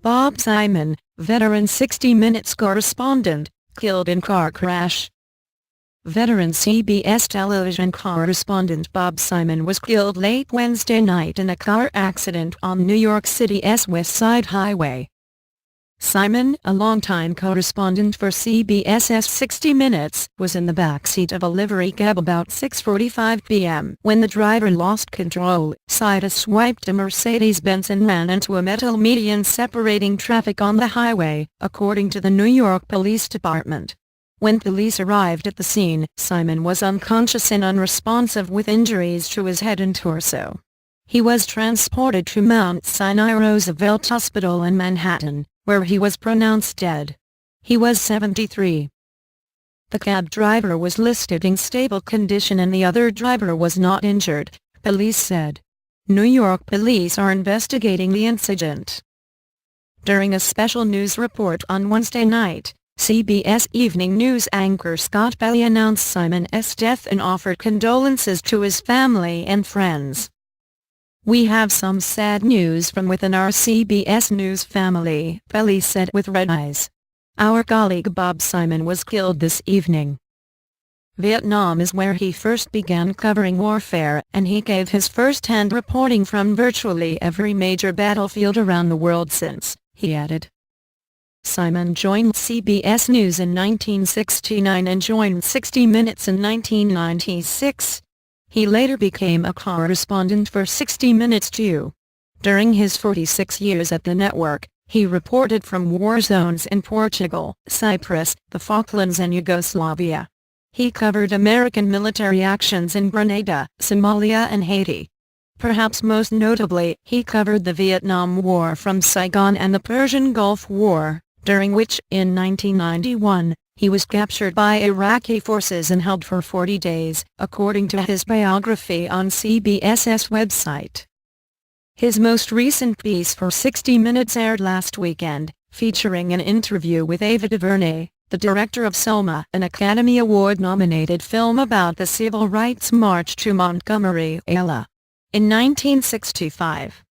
Bob Simon, veteran 60 Minutes correspondent, killed in car crash. Veteran CBS television correspondent Bob Simon was killed late Wednesday night in a car accident on New York City's West Side Highway. Simon, a longtime correspondent for CBS's 60 Minutes, was in the backseat of a livery cab about 6:45 p.m. when the driver lost control, sideswiped a Mercedes-Benz and ran into a metal median separating traffic on the highway, according to the New York Police Department. When police arrived at the scene, Simon was unconscious and unresponsive with injuries to his head and torso. He was transported to Mount Sinai Roosevelt Hospital in Manhattan, where he was pronounced dead. He was 73. The cab driver was listed in stable condition and the other driver was not injured, police said. New York police are investigating the incident. During a special news report on Wednesday night, CBS Evening News anchor Scott Pelley announced Simon's death and offered condolences to his family and friends. "We have some sad news from within our CBS News family," Pelley said with red eyes. "Our colleague Bob Simon was killed this evening. Vietnam is where he first began covering warfare, and he gave his first-hand reporting from virtually every major battlefield around the world since," he added. Simon joined CBS News in 1969 and joined 60 Minutes in 1996. He later became a correspondent for 60 Minutes too. During his 46 years at the network, he reported from war zones in Portugal, Cyprus, the Falklands and Yugoslavia. He covered American military actions in Grenada, Somalia and Haiti. Perhaps most notably, he covered the Vietnam War from Saigon and the Persian Gulf War, during which, in 1991, he was captured by Iraqi forces and held for 40 days, according to his biography on CBS's website. His most recent piece for 60 Minutes aired last weekend, featuring an interview with Ava DuVernay, the director of Selma, an Academy Award-nominated film about the Civil Rights March to Montgomery, Alabama, in 1965.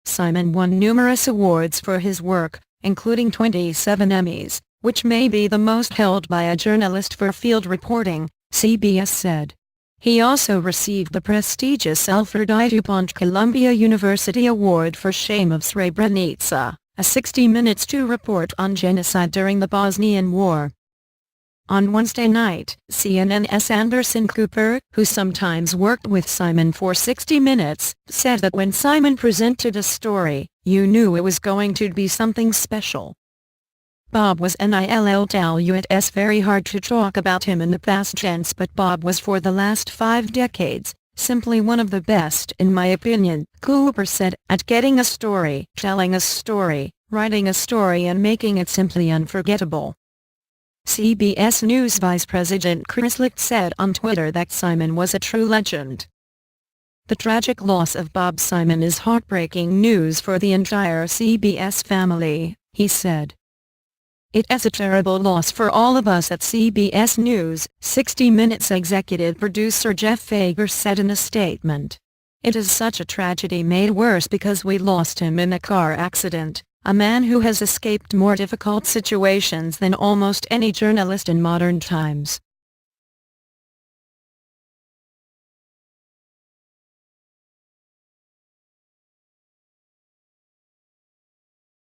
Simon won numerous awards for his work, including 27 Emmys, which may be the most held by a journalist for field reporting, CBS said. He also received the prestigious Alfred I. DuPont Columbia University Award for Shame of Srebrenica, a 60 Minutes to report on genocide during the Bosnian War. On Wednesday night, CNN's Anderson Cooper, who sometimes worked with Simon for 60 Minutes, said that when Simon presented a story, you knew it was going to be something special. Bob was it's very hard to talk about him in the past tense, but Bob was for the last 5 decades, simply one of the best in my opinion, Cooper said, at getting a story, telling a story, writing a story and making it simply unforgettable. CBS News Vice President Chris Licht said on Twitter that Simon was a true legend. The tragic loss of Bob Simon is heartbreaking news for the entire CBS family, he said. It is a terrible loss for all of us at CBS News, 60 Minutes executive producer Jeff Fager said in a statement. It is such a tragedy made worse because we lost him in a car accident, a man who has escaped more difficult situations than almost any journalist in modern times.